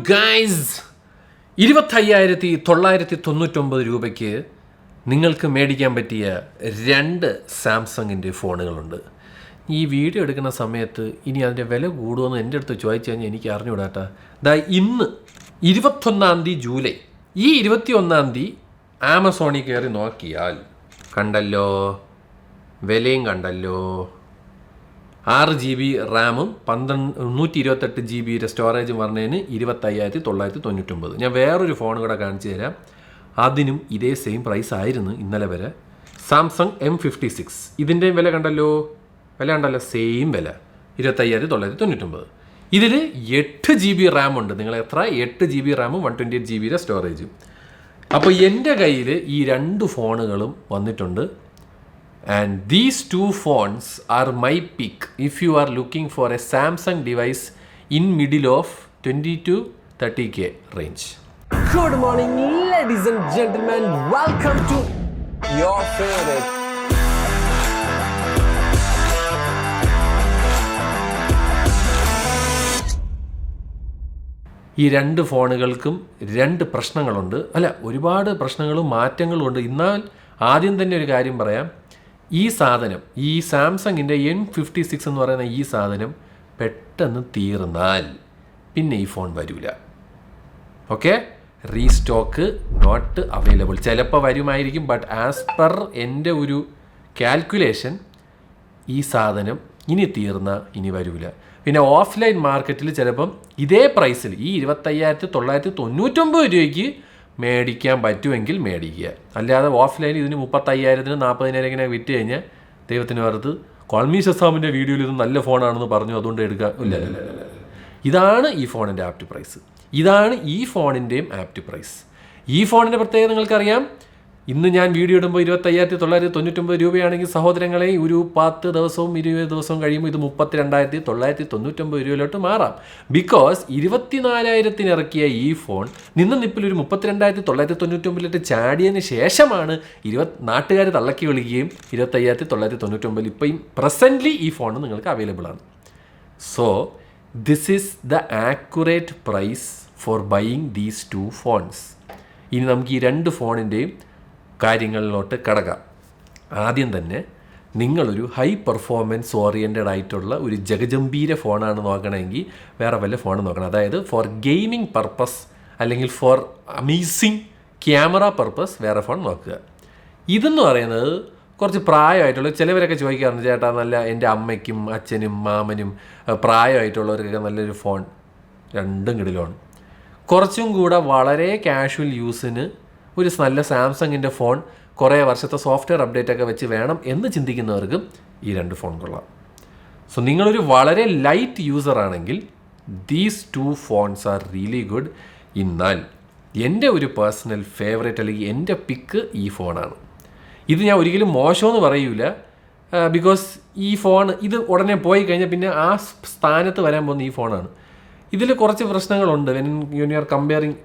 Guys 25,999 രൂപയ്ക്ക് നിങ്ങൾക്ക് മേടിക്കാൻ പറ്റിയ 2 സാംസങ്ങിൻ്റെ ഫോണുകളുണ്ട്. ഈ വീഡിയോ എടുക്കുന്ന സമയത്ത് ഇനി അതിൻ്റെ വില കൂടുമെന്ന് എൻ്റെ അടുത്ത് ചോദിച്ചു കഴിഞ്ഞാൽ എനിക്ക് അറിഞ്ഞുകൂടാട്ടാ. ഇന്ന് 21 ജൂലൈ, ഈ 21 ആമസോണിൽ കയറി നോക്കിയാൽ കണ്ടല്ലോ, വിലയും കണ്ടല്ലോ. 6 GB റാമും 128 GB സ്റ്റോറേജും പറഞ്ഞതിന് 25,999. ഞാൻ വേറൊരു ഫോൺ കൂടെ കാണിച്ചു തരാം. അതിനും ഇതേ സെയിം പ്രൈസ് ആയിരുന്നു ഇന്നലെ വരെ. സാംസങ് M56, ഇതിൻ്റെയും വില കണ്ടല്ലോ, സെയിം വില 25,999. ഇതിൽ 8 GB റാം ഉണ്ട്. നിങ്ങൾ എത്ര? 8 GB റാമും 128 GB സ്റ്റോറേജും. അപ്പോൾ എൻ്റെ കയ്യിൽ ഈ 2 ഫോണുകളും വന്നിട്ടുണ്ട്. And these 2 phones are my pick if you are looking for a Samsung device in middle of 20 to 30K range. Good morning, ladies and gentlemen. Welcome to your favorite. ഈ 2 ഫോണുകൾക്കും 2 പ്രശ്നങ്ങളുണ്ട്. ഒരുപാട് പ്രശ്നങ്ങളും മാറ്റങ്ങളും ഉണ്ട്. എന്നാൽ ആദ്യം തന്നെ ഒരു കാര്യം പറയാം. ഈ സാധനം, ഈ സാംസങ്ങിൻ്റെ M56 എന്ന് പറയുന്ന ഈ സാധനം പെട്ടെന്ന് തീർന്നാൽ പിന്നെ ഈ ഫോൺ വരില്ല. Okay, restock not available. ചിലപ്പോൾ വരുമായിരിക്കും, ബട്ട് ആസ് പെർ എൻ്റെ ഒരു കാൽക്കുലേഷൻ ഈ സാധനം ഇനി തീർന്നാൽ ഇനി വരില്ല. പിന്നെ ഓഫ്ലൈൻ മാർക്കറ്റിൽ ചിലപ്പം ഇതേ പ്രൈസിൽ ഈ 25,999 രൂപയ്ക്ക് മേടിക്കാൻ പറ്റുമെങ്കിൽ മേടിക്കുക. അല്ലാതെ ഓഫ്ലൈനിൽ ഇതിന് 35,000-ന് 40,000 ഇങ്ങനെ വിറ്റ് കഴിഞ്ഞാൽ ദൈവത്തിന് വെറുതെ കോൾമി ഷസാമിൻ്റെ വീഡിയോയിൽ ഇത് നല്ല ഫോണാണെന്ന് പറഞ്ഞു അതുകൊണ്ട് എടുക്കുക. ഇല്ല. ഇതാണ് ഈ ഫോണിൻ്റെ ആപ്റ്റ് പ്രൈസ്. ഇതാണ് ഈ ഫോണിൻ്റെയും ആപ്റ്റ് പ്രൈസ്. ഈ ഫോണിൻ്റെ പ്രത്യേകത നിങ്ങൾക്കറിയാം. ഇന്ന് ഞാൻ വീഡിയോ ഇടുമ്പോൾ 25,999 രൂപയാണെങ്കിൽ സഹോദരങ്ങളെ ഒരു 10 ദിവസവും 20 ദിവസവും കഴിയുമ്പോൾ ഇത് 32,999 രൂപയിലോട്ട് മാറാം. ബിക്കോസ് 24,000-ന് ഇറക്കിയ ഈ ഫോൺ നിപ്പിൽ ഒരു 32,999 ചാടിയതിന് ശേഷമാണ് നാട്ടുകാർ തള്ളക്കി വിളിക്കുകയും 25,999 ഇപ്പം പ്രസൻ്റ്ലി ഈ ഫോൺ നിങ്ങൾക്ക് അവൈലബിൾ ആണ്. So this is the accurate price for buying these 2 phones. ഇനി നമുക്ക് ഈ 2 ഫോണിൻ്റെയും കാര്യങ്ങളിലോട്ട് കടക്കാം. ആദ്യം തന്നെ നിങ്ങളൊരു ഹൈ പെർഫോമൻസ് ഓറിയൻറ്റഡ് ആയിട്ടുള്ള ഒരു ജഗജംബീര ഫോണാണ് നോക്കണമെങ്കിൽ വേറെ വല്ല ഫോൺ നോക്കണം. അതായത് ഫോർ ഗെയിമിംഗ് പർപ്പസ് അല്ലെങ്കിൽ ഫോർ അമേസിങ് ക്യാമറ പർപ്പസ് വേറെ ഫോൺ നോക്കുക. ഇതെന്ന് പറയുന്നത് കുറച്ച് പ്രായമായിട്ടുള്ള ചിലവരൊക്കെ ചോദിക്കാറുണ്ട്, ചേട്ടാ നല്ല എൻ്റെ അമ്മയ്ക്കും അച്ഛനും മാമനും പ്രായമായിട്ടുള്ളവർക്കൊക്കെ നല്ലൊരു ഫോൺ 2 കിടിലാണ്. കുറച്ചും കൂടെ വളരെ കാഷ്വൽ യൂസിന് ഒരു നല്ല സാംസങ്ങിൻ്റെ ഫോൺ കുറേ വർഷത്തെ സോഫ്റ്റ്വെയർ അപ്ഡേറ്റ് ഒക്കെ വെച്ച് വേണം എന്ന് ചിന്തിക്കുന്നവർക്കും ഈ 2 ഫോൺ കൊള്ളാം. സോ നിങ്ങളൊരു വളരെ ലൈറ്റ് യൂസർ ആണെങ്കിൽ these 2 phones are really good. എന്നാൽ എൻ്റെ ഒരു പേഴ്സണൽ ഫേവറേറ്റ് അല്ലെങ്കിൽ എൻ്റെ പിക്ക് ഈ ഫോണാണ്. ഇത് ഞാൻ ഒരിക്കലും മോശമെന്ന് പറയൂല. ബിക്കോസ് ഈ ഫോൺ ഇത് ഉടനെ പോയി കഴിഞ്ഞാൽ പിന്നെ ആ സ്ഥാനത്ത് വരാൻ പോകുന്ന ഈ ഫോണാണ്. ഇതിൽ കുറച്ച് പ്രശ്നങ്ങളുണ്ട് when you are comparing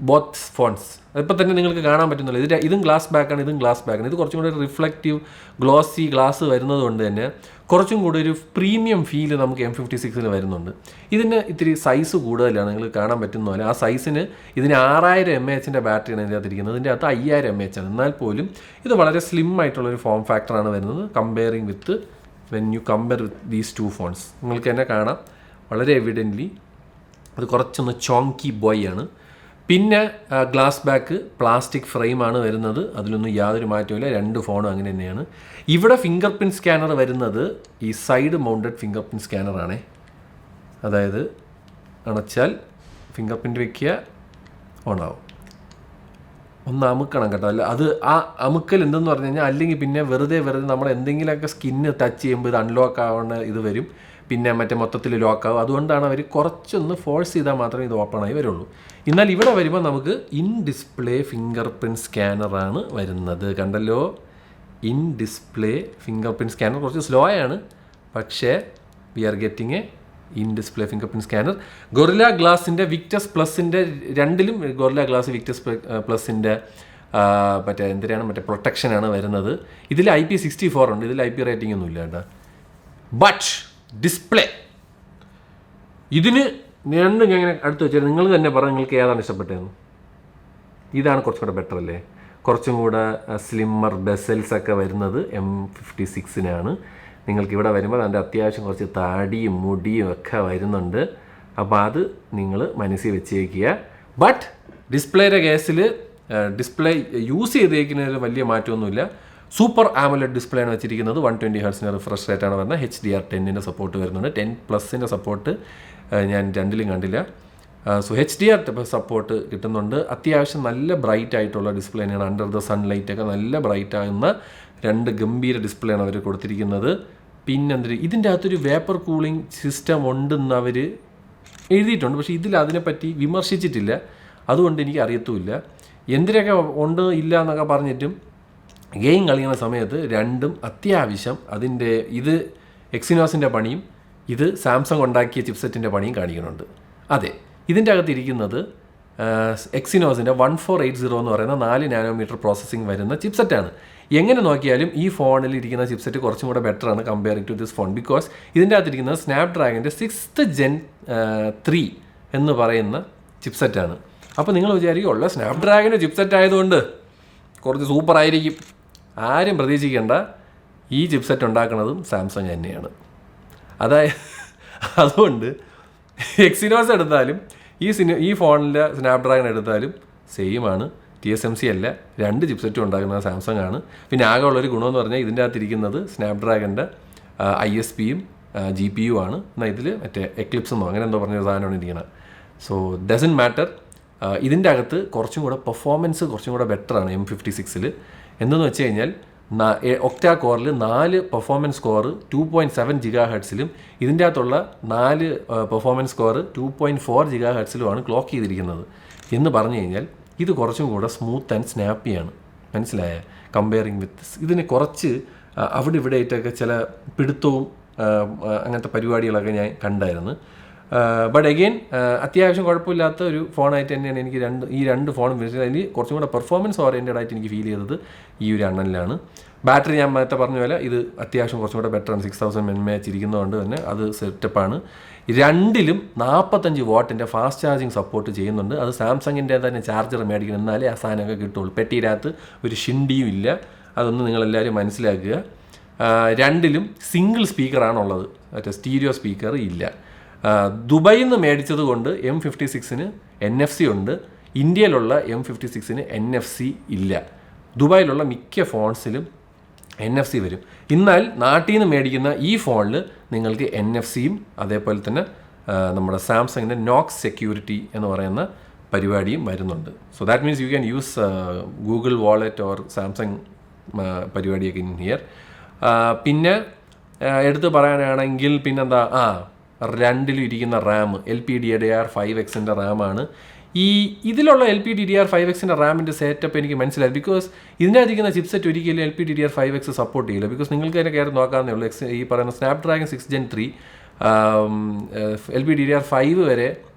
both phones. അതിപ്പോൾ തന്നെ നിങ്ങൾക്ക് കാണാൻ പറ്റുന്നില്ല. ഇതും ഗ്ലാസ് ബാക്കാണ്, ഇതും ഗ്ലാസ് ബാക്കാണ്. ഇത് കുറച്ചും കൂടി റിഫ്ലക്റ്റീവ് ഗ്ലോസി ഗ്ലാസ് വരുന്നത് കൊണ്ട് തന്നെ കുറച്ചും കൂടി ഒരു പ്രീമിയം ഫീൽ നമുക്ക് M56 വരുന്നുണ്ട്. ഇതിന് ഇത്തിരി സൈസ് കൂടുതലാണ്, നിങ്ങൾക്ക് കാണാൻ പറ്റുന്ന പോലെ. ആ സൈസിന് ഇതിന് 6000 mAh ബാറ്ററിയാണ് ഇതിൻ്റെ അകത്തിരിക്കുന്നത്. ഇതിൻ്റെ അകത്ത് 5000 mAh ആണ്. എന്നാൽ പോലും ഇത് വളരെ സ്ലിം ആയിട്ടുള്ളൊരു ഫോം ഫാക്ടറാണ് വരുന്നത് comparing with when you compare with these 2 phones. നിങ്ങൾക്ക് തന്നെ കാണാം വളരെ എവിഡൻ്റ്ലി അത് കുറച്ചൊന്ന് ചോങ്കി ബോയ് ആണ്. പിന്നെ ഗ്ലാസ് ബാക്ക് പ്ലാസ്റ്റിക് ഫ്രെയിമാണ് വരുന്നത്. അതിലൊന്നും യാതൊരു മാറ്റമില്ല. 2 ഫോണും അങ്ങനെ തന്നെയാണ്. ഇവിടെ ഫിംഗർ പ്രിൻറ്റ് സ്കാനർ വരുന്നത് ഈ സൈഡ് മൗണ്ടഡ് ഫിംഗർ പ്രിൻറ്റ് സ്കാനറാണേ. അതായത് അണച്ചാൽ ഫിംഗർ പ്രിൻറ്റ് വയ്ക്കുക, ഓണാവും. ഒന്ന് അമുക്കണം കേട്ടോ. അല്ല അത് ആ അമുക്കൽ എന്തെന്ന് പറഞ്ഞു കഴിഞ്ഞാൽ അല്ലെങ്കിൽ പിന്നെ വെറുതെ നമ്മൾ എന്തെങ്കിലുമൊക്കെ സ്കിന്ന് ടച്ച് ചെയ്യുമ്പോൾ ഇത് അൺലോക്ക് ആവുന്ന ഇത് വരും. പിന്നെ മൊത്തത്തിൽ ലോക്കാവും. അതുകൊണ്ടാണ് അവർ കുറച്ചൊന്ന് ഫോഴ്സ് ചെയ്താൽ മാത്രമേ ഇത് ഓപ്പണായി വരുള്ളൂ. എന്നാൽ ഇവിടെ വരുമ്പോൾ നമുക്ക് ഇൻ ഡിസ്പ്ലേ ഫിംഗർ പ്രിൻറ്റ് സ്കാനറാണ് വരുന്നത്. കണ്ടല്ലോ, in display fingerprint scanner. കുറച്ച് സ്ലോ ആണ്, പക്ഷേ we are getting a in display fingerprint scanner. Gorilla ഗ്ലാസിൻ്റെ വിക്ടസ് പ്ലസിൻ്റെ 2ലും ഗൊറില്ല ഗ്ലാസ് വിക്ടസ് പ്ലസിൻ്റെ പ്രൊട്ടക്ഷനാണ് വരുന്നത്. ഇതിൽ IP64 ഉണ്ട്. ഇതിൽ IP റേറ്റിംഗ് ഒന്നും ഇല്ല കേട്ടോ. ബട്ട് ഡിസ്പ്ലേ ഇതിന് രണ്ടും ഇങ്ങനെ അടുത്ത് വെച്ചാൽ നിങ്ങൾ തന്നെ പറ നിങ്ങൾക്ക് ഏതാണ് ഇഷ്ടപ്പെട്ടതെന്ന്. ഇതാണ് കുറച്ചും കൂടെ ബെറ്റർ അല്ലേ, കുറച്ചും കൂടെ സ്ലിമ്മർ ബെസൽസ് ഒക്കെ വരുന്നത് M56-നാണ്. നിങ്ങൾക്ക് ഇവിടെ വരുമ്പോൾ അതിൻ്റെ അത്യാവശ്യം കുറച്ച് താടിയും മുടിയും ഒക്കെ വരുന്നുണ്ട്. അപ്പോൾ അത് നിങ്ങൾ മനസ്സിൽ വെച്ചേക്കുക. ബട്ട് ഡിസ്പ്ലേയുടെ കേസിൽ ഡിസ്പ്ലേ യൂസ് ചെയ്തേക്കുന്നതിൽ വലിയ മാറ്റമൊന്നുമില്ല. സൂപ്പർ ആമോലെഡ് ഡിസ്പ്ലേ ആണ് വെച്ചിരിക്കുന്നത്. 120 Hz റിഫ്രഷ് റേറ്റാണ് വരുന്നത്. HDR10 സപ്പോർട്ട് വരുന്നുണ്ട്. 10+ സപ്പോർട്ട് ഞാൻ രണ്ടിലും കണ്ടില്ല. സോ HDR സപ്പോർട്ട് കിട്ടുന്നുണ്ട്. അത്യാവശ്യം നല്ല ബ്രൈറ്റ് ആയിട്ടുള്ള ഡിസ്പ്ലേ തന്നെയാണ്. അണ്ടർ ദ സൺലൈറ്റ് ഒക്കെ നല്ല ബ്രൈറ്റ് ആകുന്ന 2 ഗംഭീര ഡിസ്പ്ലേ ആണ് അവർ കൊടുത്തിരിക്കുന്നത്. പിന്നെ ഇതിൻ്റെ അകത്തൊരു വേപ്പർ കൂളിംഗ് സിസ്റ്റം ഉണ്ടെന്ന് അവർ എഴുതിയിട്ടുണ്ട്. പക്ഷേ ഇതിൽ അതിനെപ്പറ്റി വിമർശിച്ചിട്ടില്ല. അതുകൊണ്ട് എനിക്ക് അറിയത്തുമില്ല എന്തിനൊക്കെ ഉണ്ട് ഇല്ല എന്നൊക്കെ പറഞ്ഞിട്ടും ഗെയിം കളിക്കുന്ന സമയത്ത് രണ്ടും അത്യാവശ്യം അതിൻ്റെ ഇത് എക്സിനോസിൻ്റെ പണിയും ഇത് സാംസങ് ഉണ്ടാക്കിയ ചിപ്സെറ്റിൻ്റെ പണിയും കാണിക്കുന്നുണ്ട്. അതെ, ഇതിൻ്റെ അകത്തിരിക്കുന്നത് എക്സിനോസിൻ്റെ 1480 എന്ന് പറയുന്ന 4 നാനോമീറ്റർ പ്രോസസ്സിംഗ് വരുന്ന ചിപ്സെറ്റാണ്. എങ്ങനെ നോക്കിയാലും ഈ ഫോണിൽ ഇരിക്കുന്ന ചിപ്സെറ്റ് കുറച്ചും കൂടെ ബെറ്ററാണ് comparing to this phone. Because ഇതിൻ്റെ അകത്തിരിക്കുന്നത് സ്നാപ്ഡ്രാഗൻ്റെ 6th Gen 3 എന്ന് പറയുന്ന ചിപ്സെറ്റാണ്. അപ്പോൾ നിങ്ങൾ വിചാരിക്കും ഉള്ള സ്നാപ്ഡ്രാഗൻ്റെ ചിപ്സെറ്റ് ആയതുകൊണ്ട് കുറച്ച് സൂപ്പറായിരിക്കും. ആരും പ്രതീക്ഷിക്കേണ്ട, ഈ ചിപ്സെറ്റ് ഉണ്ടാക്കുന്നതും സാംസങ് തന്നെയാണ്. അതുകൊണ്ട് എക്സിനോസ് എടുത്താലും ഈ ഫോണിലെ സ്നാപ്ഡ്രാഗൺ എടുത്താലും സെയിമാണ്. TSMC അല്ല, 2 ചിപ്സെറ്റും ഉണ്ടാക്കുന്നത് സാംസങ് ആണ്. പിന്നെ ആകെ ഉള്ളൊരു ഗുണമെന്ന് പറഞ്ഞാൽ ഇതിൻ്റെ അകത്തിരിക്കുന്നത് സ്നാപ്ഡ്രാഗൻ്റെ ISP-യും GPU ആണ്. എന്നാൽ ഇതിൽ മറ്റേ എക്ലിപ്സ് എന്നോ അങ്ങനെ എന്തോ പറഞ്ഞൊരു സാധനമാണ് ഇരിക്കുന്നത്. So doesn't matter. ഇതിൻ്റെ അകത്ത് കുറച്ചും കൂടെ പെർഫോമൻസ് കുറച്ചും കൂടെ ബെറ്ററാണ് M56-ൽ. എന്തെന്ന് വെച്ച് കഴിഞ്ഞാൽ ഒക്ടാ കോറിൽ 4 പെർഫോമൻസ് കോർ 2.7 GHz-ലും ഇതിൻ്റെ അകത്തുള്ള 4 പെർഫോമൻസ് കോർ 2.4 GHz-ലുമാണ് ക്ലോക്ക് ചെയ്തിരിക്കുന്നത്. എന്ന് പറഞ്ഞു കഴിഞ്ഞാൽ ഇത് കുറച്ചും കൂടെ സ്മൂത്ത് ആൻഡ് സ്നാപ്പിയാണ്. മനസ്സിലായ? കമ്പയറിങ് വിത്ത് ഇതിന് കുറച്ച് അവിടെ ഇവിടെ ആയിട്ടൊക്കെ ചില പിടുത്തവും അങ്ങനത്തെ പരിപാടികളൊക്കെ ഞാൻ കണ്ടായിരുന്നു. ബട്ട് അഗെയിൻ അത്യാവശ്യം കുഴപ്പമില്ലാത്ത ഒരു ഫോണായിട്ട് തന്നെയാണ് എനിക്ക് ഈ രണ്ട് ഫോണും വിളിച്ചത്. അതിൽ കുറച്ചും കൂടെ പെർഫോമൻസ് ഓറിയൻറ്റഡ് ആയിട്ട് എനിക്ക് ഫീൽ ചെയ്തത് ഈ ഒരു അണ്ണനിലാണ്. ബാറ്ററി ഞാൻ നേരത്തെ പറഞ്ഞ പോലെ ഇത് അത്യാവശ്യം കുറച്ചും കൂടെ ബെറ്ററാണ്. 6000 mAh ഇരിക്കുന്നതുകൊണ്ട് തന്നെ അത് സെറ്റപ്പാണ്. രണ്ടിലും 45 വാട്ടിൻ്റെ ഫാസ്റ്റ് ചാർജിങ് സപ്പോർട്ട് ചെയ്യുന്നുണ്ട്. അത് സാംസങ്ങിൻ്റെ തന്നെ ചാർജർ മേടിക്കണം, എന്നാലേ ആ സാധനമൊക്കെ കിട്ടുള്ളൂ. പെട്ടിയിനകത്ത് ഒരു ഷിണ്ടിയും ഇല്ല. അതൊന്നും നിങ്ങളെല്ലാവരും മനസ്സിലാക്കുക. രണ്ടിലും സിംഗിൾ സ്പീക്കറാണുള്ളത്, മറ്റേ സ്റ്റീരിയോ സ്പീക്കർ ഇല്ല. ദുബൈയിൽ നിന്ന് മേടിച്ചത് കൊണ്ട് M56-ന് NFC ഉണ്ട്. ഇന്ത്യയിലുള്ള M56-ന് NFC ഇല്ല. ദുബായിലുള്ള മിക്ക ഫോൺസിലും NFC വരും. എന്നാൽ നാട്ടിൽ നിന്ന് മേടിക്കുന്ന ഈ ഫോണിൽ നിങ്ങൾക്ക് NFC-യും അതേപോലെ തന്നെ നമ്മുടെ സാംസങ്ങിൻ്റെ നോക്സ് സെക്യൂരിറ്റി എന്ന് പറയുന്ന പരിപാടിയും വരുന്നുണ്ട്. So that means you can use Google wallet or Samsung പരിപാടിയൊക്കെ ഇൻ ഹിയർ. പിന്നെ എടുത്ത് പറയാനാണെങ്കിൽ പിന്നെന്താ, രണ്ടിലും ഇരിക്കുന്ന റാം LPDDR5X-ൻ്റെ റാമാണ്. ഇതിലുള്ള LPDDR5X-ൻ്റെ റാമിൻ്റെ സെറ്റപ്പ് എനിക്ക് മനസ്സിലായി. ബിക്കോസ് ഇതിനകത്തിരിക്കുന്ന ചിപ്സെറ്റ് ഒരിക്കലും LPDDR5X സപ്പോർട്ട് ചെയ്യില്ല. ബിക്കോസ് നിങ്ങൾക്ക് തന്നെ കയറി നോക്കാവുന്നേ ഉള്ളൂ. ഈ പറയുന്ന സ്നാപ്ഡ്രാഗൺ 6 Gen 3 LPDDR5 വരെ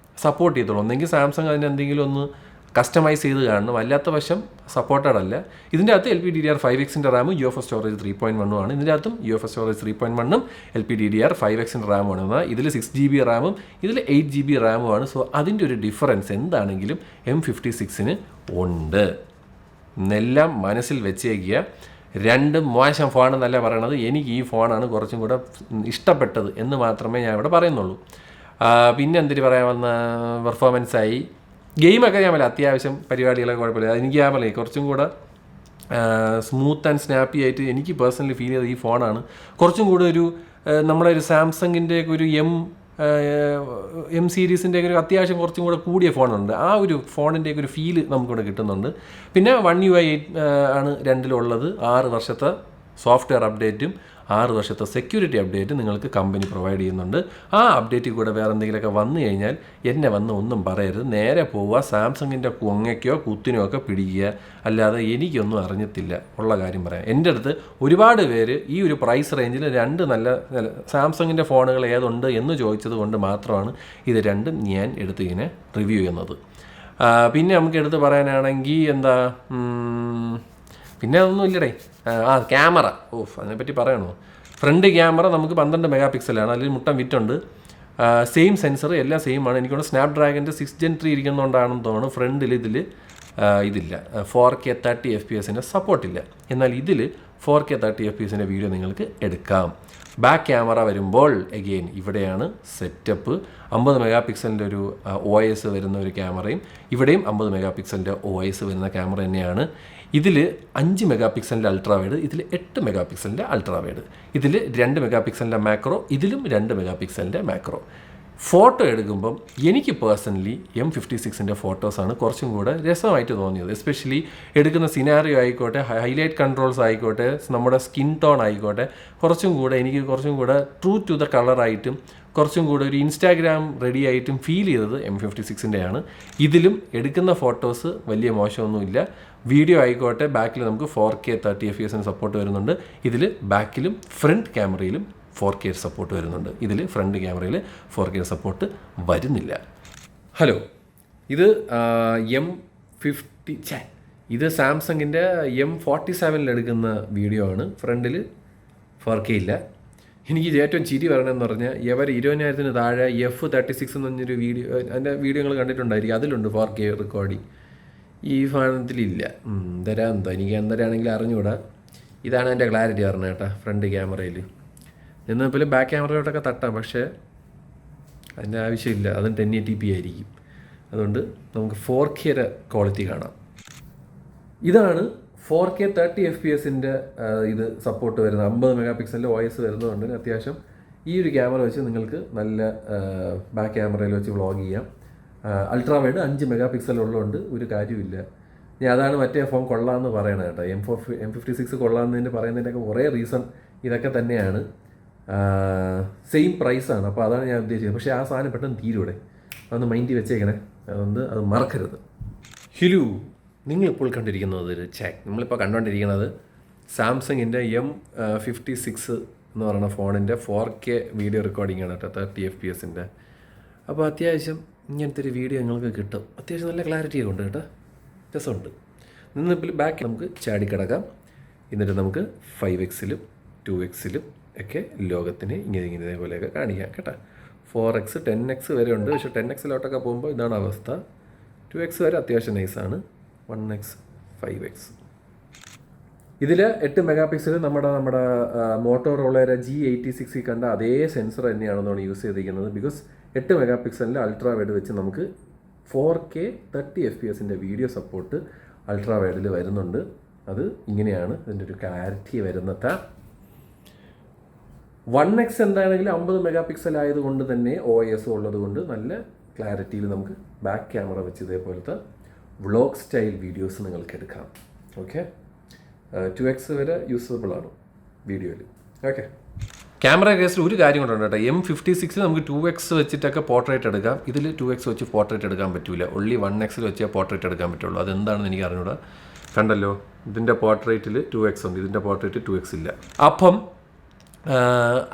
സപ്പോർട്ട് ചെയ്തോളൂ. ഒന്നെങ്കിൽ സാംസങ് അതിന് എന്തെങ്കിലും ഒന്ന് കസ്റ്റമൈസ് ചെയ്ത് കാണണം, അല്ലാത്ത വശം സപ്പോർട്ടഡ് അല്ല. ഇതിൻ്റെ അകത്ത് LPDDR5X-ൻ്റെ റാമും UFS സ്റ്റോറേജ് 3.1 ആണ്. ഇതിൻ്റെ അകത്തും UFS സ്റ്റോറേജ് 3.1 LPDDR5X-ൻ്റെ റാമാണ്. എന്നാൽ ഇതിൽ 6 GB റാമും ഇതിൽ 8 GB റാമുമാണ്. സോ അതിൻ്റെ ഒരു ഡിഫറൻസ് എന്താണെങ്കിലും M56-ന് ഉണ്ട്. എന്നെല്ലാം മനസ്സിൽ വെച്ചേക്കുക. രണ്ടും മോശം ഫോണെന്നല്ല പറയണത്. എനിക്ക് ഈ ഫോണാണ് കുറച്ചും കൂടെ ഇഷ്ടപ്പെട്ടത് എന്ന് മാത്രമേ ഞാൻ ഇവിടെ പറയുന്നുള്ളൂ. പിന്നെ എന്തിന് പറയാമെന്ന പെർഫോമൻസായി ഗെയിമൊക്കെ ഞാൻ പറയാം, അത്യാവശ്യം പരിപാടികളൊക്കെ കുഴപ്പമില്ല. എനിക്ക് ഞാൻ പറയാം കുറച്ചും കൂടെ സ്മൂത്ത് ആൻഡ് സ്നാപ്പി ആയിട്ട് എനിക്ക് പേഴ്സണലി ഫീൽ ചെയ്ത ഈ ഫോണാണ്. കുറച്ചും കൂടെ ഒരു നമ്മുടെ ഒരു സാംസങ്ങിൻ്റെ ഒരു M സീരീസിൻ്റെ ഒരു അത്യാവശ്യം കുറച്ചും കൂടെ കൂടിയ ഫോണുണ്ട്. ആ ഒരു ഫോണിൻ്റെ ഒരു ഫീല് നമുക്കിവിടെ കിട്ടുന്നുണ്ട്. പിന്നെ 1 UI 8 ആണ് രണ്ടിലുള്ളത്. 6 വർഷത്തെ സോഫ്റ്റ്വെയർ അപ്ഡേറ്റും 6 വർഷത്തെ സെക്യൂരിറ്റി അപ്ഡേറ്റ് നിങ്ങൾക്ക് കമ്പനി പ്രൊവൈഡ് ചെയ്യുന്നുണ്ട്. ആ അപ്ഡേറ്റിൽ കൂടെ വേറെ എന്തെങ്കിലുമൊക്കെ വന്നു കഴിഞ്ഞാൽ എന്നെ വന്ന് ഒന്നും പറയരുത്, നേരെ പോവുക സാംസങ്ങിൻ്റെ കൊങ്ങയ്ക്കോ കുത്തിനോ ഒക്കെ പിടിക്കുക. അല്ലാതെ എനിക്കൊന്നും അറിഞ്ഞത്തില്ല ഉള്ള കാര്യം പറയാം. എൻ്റെ അടുത്ത് ഒരുപാട് പേര് ഈ ഒരു പ്രൈസ് റേഞ്ചിൽ 2 നല്ല സാംസങ്ങിൻ്റെ ഫോണുകൾ ഏതുണ്ട് എന്ന് ചോദിച്ചത് കൊണ്ട് മാത്രമാണ് ഇത് രണ്ടും ഞാൻ എടുത്ത് ഇങ്ങനെ റിവ്യൂ ചെയ്യുന്നത്. പിന്നെ നമുക്ക് എടുത്ത് പറയാനാണെങ്കിൽ എന്താ, പിന്നെ അതൊന്നും ഇല്ലടേ. ക്യാമറ അതിനെപ്പറ്റി പറയണോ? ഫ്രണ്ട് ക്യാമറ നമുക്ക് 12 MP, അതിൽ മുട്ടം വിറ്റുണ്ട്. സെയിം സെൻസർ എല്ലാം സെയിം ആണ്. എനിക്കൊണ്ട് സ്നാപ്ഡ്രാഗൻ്റെ 6 Gen 3 ഇരിക്കുന്നതുകൊണ്ടാണെന്ന് തോന്നുന്നു ഫ്രണ്ടിൽ ഇതില്ല 4K 30 FPS സപ്പോർട്ടില്ല. എന്നാൽ ഇതിൽ 4K 30 FPS വീഡിയോ നിങ്ങൾക്ക് എടുക്കാം. ബാക്ക് ക്യാമറ വരുമ്പോൾ അഗെയിൻ ഇവിടെയാണ് സെറ്റപ്പ്. 50 മെഗാ പിക്സലിൻ്റെ ഒരു OIS വരുന്ന ഒരു ക്യാമറയും ഇവിടെയും 50 മെഗാ പിക്സലിൻ്റെ OIS വരുന്ന ക്യാമറ തന്നെയാണ്. ഇതിൽ 5 മെഗാ പിക്സലിൻ്റെ അൾട്രാ വൈഡ്, ഇതിൽ 8 മെഗാ പിക്സലിൻ്റെ അൾട്രാ വൈഡ്, ഇതിൽ 2 മെഗാ പിക്സലിൻ്റെ മാക്രോ, ഇതിലും 2 മെഗാ പിക്സലിൻ്റെ മാക്രോ. ഫോട്ടോ എടുക്കുമ്പം എനിക്ക് പേഴ്സണലി M56 ഫോട്ടോസാണ് കുറച്ചും കൂടെ രസമായിട്ട് തോന്നിയത്. എസ്പെഷ്യലി എടുക്കുന്ന സിനാറിയോ ആയിക്കോട്ടെ, ഹൈലൈറ്റ് കൺട്രോൾസ് ആയിക്കോട്ടെ, നമ്മുടെ സ്കിൻ ടോൺ ആയിക്കോട്ടെ, എനിക്ക് കുറച്ചും കൂടെ ട്രൂ ടു ദ കളറായിട്ടും കുറച്ചും കൂടെ ഒരു ഇൻസ്റ്റാഗ്രാം റെഡി ആയിട്ടും ഫീൽ ചെയ്തത് M56 ഇതിലും എടുക്കുന്ന ഫോട്ടോസ് വലിയ മോശമൊന്നുമില്ല. വീഡിയോ ആയിക്കോട്ടെ, ബാക്കിൽ നമുക്ക് 4K 30 FPS സപ്പോർട്ട് വരുന്നുണ്ട്. ഇതിൽ ബാക്കിലും ഫ്രണ്ട് ക്യാമറയിലും 4K സപ്പോർട്ട് വരുന്നുണ്ട്. ഇതിൽ ഫ്രണ്ട് ക്യാമറയിൽ 4K സപ്പോർട്ട് വരുന്നില്ല. ഹലോ, ഇത് ഇത് സാംസങ്ങിൻ്റെ M47 എടുക്കുന്ന വീഡിയോ ആണ്. ഫ്രണ്ടിൽ 4K ഇല്ല. എനിക്ക് ഏറ്റവും ചിരി പറയണമെന്ന് പറഞ്ഞാൽ ഇവർ 20,000 താഴെ F36 എന്ന് പറഞ്ഞൊരു അതിൻ്റെ വീഡിയോ നിങ്ങൾ കണ്ടിട്ടുണ്ടായിരിക്കും. അതിലുണ്ട് 4K റെക്കോർഡിങ്. ഈ സാധനത്തിലില്ല. എന്തോ എനിക്ക് എന്തരാണെങ്കിലും അറിഞ്ഞുകൂടാ. ഇതാണ് എൻ്റെ ക്ലാരിറ്റി പറഞ്ഞത് കേട്ടോ. ഫ്രണ്ട് ക്യാമറയിൽ നിന്നപ്പോഴും ബാക്ക് ക്യാമറയിലോട്ടൊക്കെ തട്ടാം, പക്ഷേ അതിൻ്റെ ആവശ്യമില്ല. അതും 1080p ആയിരിക്കും. അതുകൊണ്ട് നമുക്ക് 4K ക്വാളിറ്റി കാണാം. ഇതാണ് 4K 30 FPS ഇത് സപ്പോർട്ട് വരുന്നത്. 50 മെഗാ പിക്സലിൻ്റെ OIS വരുന്നതുകൊണ്ട് അത്യാവശ്യം ഈ ഒരു ക്യാമറ വെച്ച് നിങ്ങൾക്ക് നല്ല ബാക്ക് ക്യാമറയിൽ വെച്ച് വ്ളോഗ് ചെയ്യാം. അൾട്രാ വൈഡ് 5 മെഗാ പിക്സൽ ഉള്ളതുകൊണ്ട് ഒരു കാര്യമില്ല. അതാണ് മറ്റേ ഫോൺ കൊള്ളാമെന്ന് പറയണത് കേട്ടോ. M56 കൊള്ളാമെന്നതിൻ്റെ പറയുന്നതിൻ്റെയൊക്കെ കുറേ റീസൺ ഇതൊക്കെ തന്നെയാണ്. സെയിം പ്രൈസാണ്. അപ്പോൾ അതാണ് ഞാൻ ഉദ്ദേശിച്ചത്. പക്ഷേ ആ സാധനം പെട്ടെന്ന് തീരൂടെ, അതൊന്ന് മൈൻഡിൽ വെച്ചേക്കണേ. അതുകൊണ്ട് അത് മറക്കരുത്. ഹിലു, നിങ്ങളിപ്പോൾ കണ്ടിരിക്കുന്നത് നമ്മളിപ്പോൾ കണ്ടുകൊണ്ടിരിക്കുന്നത് സാംസങ്ങിൻ്റെ M56 എന്ന് പറയുന്ന ഫോണിൻ്റെ 4K വീഡിയോ റെക്കോർഡിംഗ് ആണ് കേട്ടോ, 30 FPS. അപ്പോൾ അത്യാവശ്യം ഇങ്ങനത്തെ ഒരു വീഡിയോ നിങ്ങൾക്ക് കിട്ടും. അത്യാവശ്യം നല്ല ക്ലാരിറ്റിയൊക്കെ ഉണ്ട് കേട്ടോ, രസമുണ്ട്. നിന്നിപ്പോൾ ബാക്ക് നമുക്ക് ചാടിക്കിടക്കാം. എന്നിട്ട് നമുക്ക് 5Xലും 2Xലും ഒക്കെ ലോകത്തിന് ഇങ്ങനെ ഇതേപോലെയൊക്കെ കാണിക്കാം കേട്ടോ. 4X 10X വരെ ഉണ്ട്. പക്ഷേ 10Xലോട്ടൊക്കെ പോകുമ്പോൾ ഇതാണ് അവസ്ഥ. 2X വരെ അത്യാവശ്യം നൈസാണ്. 1X 5X ഇതിൽ 8 മെഗാ പിക്സൽ നമ്മുടെ മോട്ടോറോളയുടെ G86 കണ്ട അതേ സെൻസർ തന്നെയാണെന്നാണ് യൂസ് ചെയ്തിരിക്കുന്നത്. ബിക്കോസ് 8 മെഗാ പിക്സലിൻ്റെ അൾട്രാ വൈഡ് വെച്ച് നമുക്ക് 4K 30 FPS video support ultra വൈഡിൽ വരുന്നുണ്ട്. അത് ഇങ്ങനെയാണ് ഇതിൻ്റെ ഒരു ക്ലാരിറ്റി വരുന്നത്. 1X എന്താണെങ്കിലും 50 മെഗാ പിക്സൽ ആയതുകൊണ്ട് തന്നെ OIS ഉള്ളത് കൊണ്ട് നല്ല ക്ലാരിറ്റിയിൽ നമുക്ക് ബാക്ക് ക്യാമറ വെച്ച് ഇതേപോലത്തെ വ്ളോഗ് സ്റ്റൈൽ വീഡിയോസ് നിങ്ങൾക്ക് എടുക്കാം. ഓക്കെ, 2X വരെ യൂസബിൾ ആണ് വീഡിയോയിൽ. ഓക്കെ, ക്യാമറ കേസിൽ ഒരു കാര്യം കൊണ്ടുണ്ട് കേട്ടോ. M56 നമുക്ക് 2X വെച്ചിട്ടൊക്കെ പോർട്രേറ്റ് എടുക്കാം. ഇതിൽ 2X വെച്ച് പോർട്രേറ്റ് എടുക്കാൻ പറ്റില്ല. ഒൺലി 1Xൽ വെച്ചേ പോർട്രേറ്റ് എടുക്കാൻ പറ്റുള്ളൂ. അതെന്താണെന്ന് എനിക്ക് അറിഞ്ഞൂടാ. കണ്ടല്ലോ, ഇതിൻ്റെ പോർട്രേറ്റിൽ 2X ഉണ്ട്, ഇതിൻ്റെ പോർട്രേറ്റ് 2X ഇല്ല. അപ്പം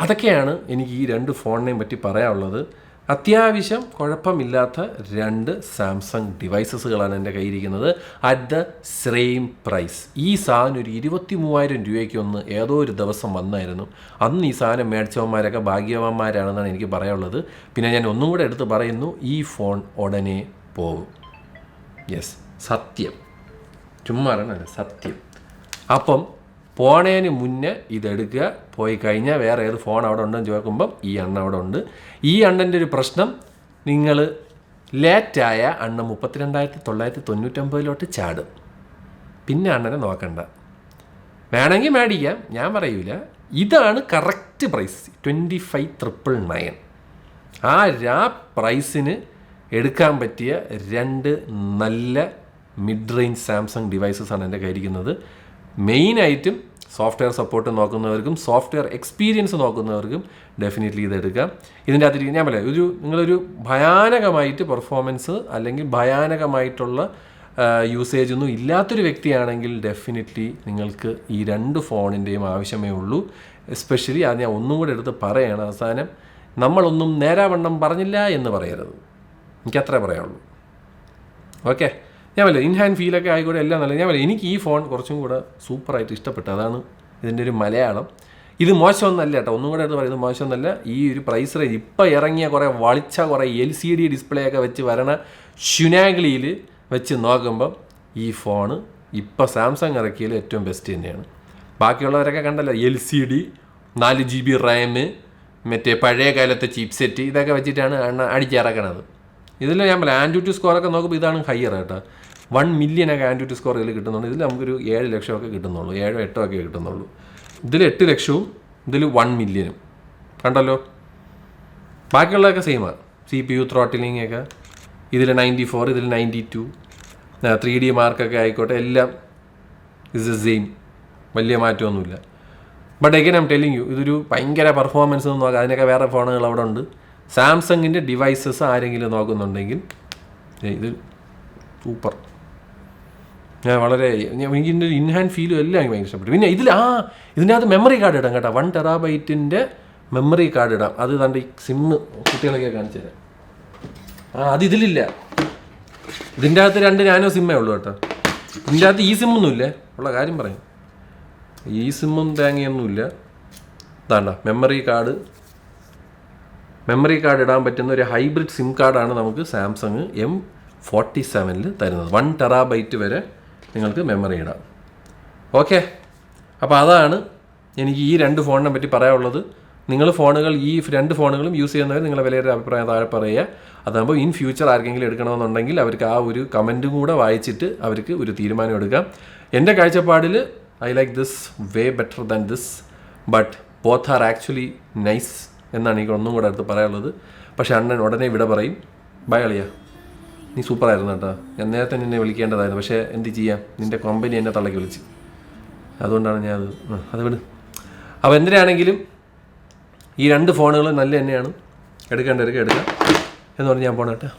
അതൊക്കെയാണ് എനിക്ക് ഈ രണ്ട് ഫോണിനെയും പറ്റി പറയാനുള്ളത്. അത്യാവശ്യം കുഴപ്പമില്ലാത്ത രണ്ട് സാംസങ് ഡിവൈസസുകളാണ് എൻ്റെ കയ്യിരിക്കുന്നത് അറ്റ് ദ സെയിം പ്രൈസ്. ഈ സാധനം ഒരു 23,000 രൂപയ്ക്കൊന്ന് ഏതോ ഒരു ദിവസം വന്നായിരുന്നു. അന്ന് ഈ സാധനം മേടിച്ചവന്മാരൊക്കെ ഭാഗ്യവാന്മാരാണെന്നാണ് എനിക്ക് പറയാനുള്ളത്. പിന്നെ ഞാൻ ഒന്നും കൂടെ എടുത്ത് പറയുന്നു, ഈ ഫോൺ ഉടനെ പോകും. യെസ്, സത്യം, ചുമ്മാറാണ് സത്യം. അപ്പം പോണേന് മുന്നേ ഇതെടുക്കുക. പോയി കഴിഞ്ഞാൽ വേറെ ഏത് ഫോൺ അവിടെ ഉണ്ടെന്ന് ചോദിക്കുമ്പം ഈ അണ്ണ അവിടെ ഉണ്ട്. ഈ അണ്ണൻ്റെ ഒരു പ്രശ്നം, നിങ്ങൾ ലേറ്റായ അണ്ണ 32,999 ചാടും. പിന്നെ അണ്ണനെ നോക്കണ്ട. വേണമെങ്കിൽ മേടിക്കാം, ഞാൻ പറയൂല. ഇതാണ് കറക്റ്റ് പ്രൈസ്, 25,999. ആ പ്രൈസിന് എടുക്കാൻ പറ്റിയ രണ്ട് നല്ല മിഡ് റേഞ്ച് സാംസങ് ഡിവൈസസാണ് എൻ്റെ കയ്യിരിക്കുന്നത്. മെയിനായിട്ടും സോഫ്റ്റ്വെയർ സപ്പോർട്ട് നോക്കുന്നവർക്കും സോഫ്റ്റ്വെയർ എക്സ്പീരിയൻസ് നോക്കുന്നവർക്കും ഡെഫിനറ്റ്ലി ഇതെടുക്കാം. ഇതിൻ്റെ അകത്ത് ഞാൻ പറയാം, നിങ്ങളൊരു ഭയാനകമായിട്ട് പെർഫോമൻസ് അല്ലെങ്കിൽ ഭയാനകമായിട്ടുള്ള യൂസേജ് ഒന്നും ഇല്ലാത്തൊരു വ്യക്തിയാണെങ്കിൽ ഡെഫിനറ്റ്ലി നിങ്ങൾക്ക് ഈ രണ്ട് ഫോണിൻ്റെയും ആവശ്യമേ ഉള്ളൂ. എസ്പെഷ്യലി അത് ഞാൻ ഒന്നും കൂടെ എടുത്ത് പറയുകയാണ്, അവസാനം നമ്മളൊന്നും നേരാവണ്ണം പറഞ്ഞില്ല എന്ന് പറയരുത്. എനിക്കത്രേ പറയാനുള്ളൂ. ഓക്കെ, ഞാൻ പറയാം ഇൻ ഹാൻഡ് ഫീലൊക്കെ ആയിക്കോട്ടെ, എല്ലാം നല്ല. ഞാൻ പറയാം എനിക്ക് ഈ ഫോൺ കുറച്ചും കൂടെ സൂപ്പറായിട്ട് ഇഷ്ടപ്പെട്ടു. അതാണ് ഇതിൻ്റെ ഒരു മലയാളം. ഇത് മോശമൊന്നല്ല കേട്ടോ, ഒന്നും കൂടെ എടുത്ത് പറയുന്നത് മോശമൊന്നല്ല. ഈ ഒരു പ്രൈസ് റേഞ്ച് ഇപ്പം ഇറങ്ങിയ കുറേ കുറേ LCD ഡിസ്പ്ലേ ഒക്കെ വെച്ച് വരണ ഷുനാഗ്ലിയിൽ വെച്ച് നോക്കുമ്പം ഈ ഫോണ് ഇപ്പം സാംസങ് ഇറക്കിയതിൽ ഏറ്റവും ബെസ്റ്റ് തന്നെയാണ്. ബാക്കിയുള്ളവരൊക്കെ കണ്ടല്ലോ LCD 4GB RAM മറ്റേ പഴയ കാലത്തെ ചിപ്പ് സെറ്റ് ഇതൊക്കെ വെച്ചിട്ടാണ് അടിച്ചിറക്കണത്. ഇതിൽ ഞാൻ പറയാം ആൻഡ്രോയിഡ് സ്കോറൊക്കെ നോക്കുമ്പോൾ ഇതാണ് ഹയർ കേട്ടോ. 1 മില്യനൊക്കെ ആൻഡ്രോയിഡ് സ്കോർ ഇതിൽ കിട്ടുന്നുണ്ട്. ഇതിൽ നമുക്കൊരു 7 ലക്ഷമൊക്കെ കിട്ടുന്നുള്ളൂ, 7-8 ഒക്കെ കിട്ടുന്നുള്ളൂ. ഇതിൽ 8 ലക്ഷവും ഇതിൽ 1 മില്യനും കണ്ടല്ലോ. ബാക്കിയുള്ളതൊക്കെ സെയിമാണ്. CPU ത്രോട്ടിലിംഗ് ഒക്കെ ഇതിൽ 94, ഇതിൽ 92, 3D മാർക്കൊക്കെ ആയിക്കോട്ടെ, എല്ലാം ഇസ് എ സെയിം, വലിയ മാറ്റമൊന്നുമില്ല. But again I'm telling you, ഇതൊരു ഭയങ്കര പെർഫോമൻസ് ഒന്നും നോക്കാം, അതിനൊക്കെ വേറെ ഫോണുകൾ അവിടെ ഉണ്ട്. സാംസങ്ങിൻ്റെ ഡിവൈസസ് ആരെങ്കിലും നോക്കുന്നുണ്ടെങ്കിൽ ഇത് സൂപ്പർ. ഞാൻ വളരെ എനിക്ക് ഇതിൻ്റെ ഇൻഹാൻഡ് ഫീലും എല്ലാം എനിക്ക് ഭയങ്കര ഇഷ്ടപ്പെട്ടു. പിന്നെ ഇതിൻ്റെ അകത്ത് മെമ്മറി കാർഡ് ഇടാം കേട്ടോ, 1 ടെറാബൈറ്റിൻ്റെ മെമ്മറി കാർഡ് ഇടാം. അത് കണ്ട് ഈ സിമ്മ് കുട്ടികളൊക്കെ കാണിച്ചു തരാം. അത് ഇതിലില്ല. ഇതിൻ്റെ അകത്ത് 2 നാനോ സിമ്മേ ഉള്ളൂ കേട്ടോ. ഇതിൻ്റെ അകത്ത് ഈ സിമ്മൊന്നുമില്ലേ, ഉള്ള കാര്യം പറയും. ഈ സിമ്മും തേങ്ങയൊന്നുമില്ല. ഇതാണ്ട മെമ്മറി കാർഡ് ഇടാൻ പറ്റുന്ന ഒരു ഹൈബ്രിഡ് സിം കാർഡാണ് നമുക്ക് സാംസങ് M47 തരുന്നത്. 1 ടെറാബൈറ്റ് വരെ നിങ്ങൾക്ക് മെമ്മറി ഇടാം. ഓക്കെ, അപ്പോൾ അതാണ് എനിക്ക് ഈ 2 ഫോണിനെ പറ്റി പറയാനുള്ളത്. നിങ്ങൾ ഫോണുകൾ ഈ 2 ഫോണുകളും യൂസ് ചെയ്യുന്നവർ നിങ്ങളെ വിലയേറിയ അഭിപ്രായം താഴെ പറയുക. അതാകുമ്പോൾ ഇൻ ഫ്യൂച്ചർ ആർക്കെങ്കിലും എടുക്കണമെന്നുണ്ടെങ്കിൽ അവർക്ക് ആ ഒരു കമൻറ്റും കൂടെ വായിച്ചിട്ട് അവർക്ക് ഒരു തീരുമാനം എടുക്കാം. എൻ്റെ കാഴ്ചപ്പാടിൽ I like this way better than this, but both are actually nice എന്നാണ് എനിക്ക് ഒന്നും കൂടെ അടുത്ത് പറയാനുള്ളത്. പക്ഷേ അണ്ണൻ ഉടനെ വിട പറയും. ബൈ അളിയാ, നീ സൂപ്പറായിരുന്നു കേട്ടോ. ഞാൻ നേരത്തെ നിന്നെ വിളിക്കേണ്ടതായിരുന്നു, പക്ഷേ എന്ത് ചെയ്യാം, നിൻ്റെ കമ്പനി എന്നെ തള്ളക്കി വിളിച്ച്, അതുകൊണ്ടാണ് ഞാൻ അത് വിട്. അപ്പോൾ എന്തിനാണെങ്കിലും ഈ 2 ഫോണുകൾ നല്ല തന്നെയാണ്, എടുക്കാം എന്ന് പറഞ്ഞ് ഞാൻ പോകണം കേട്ടോ.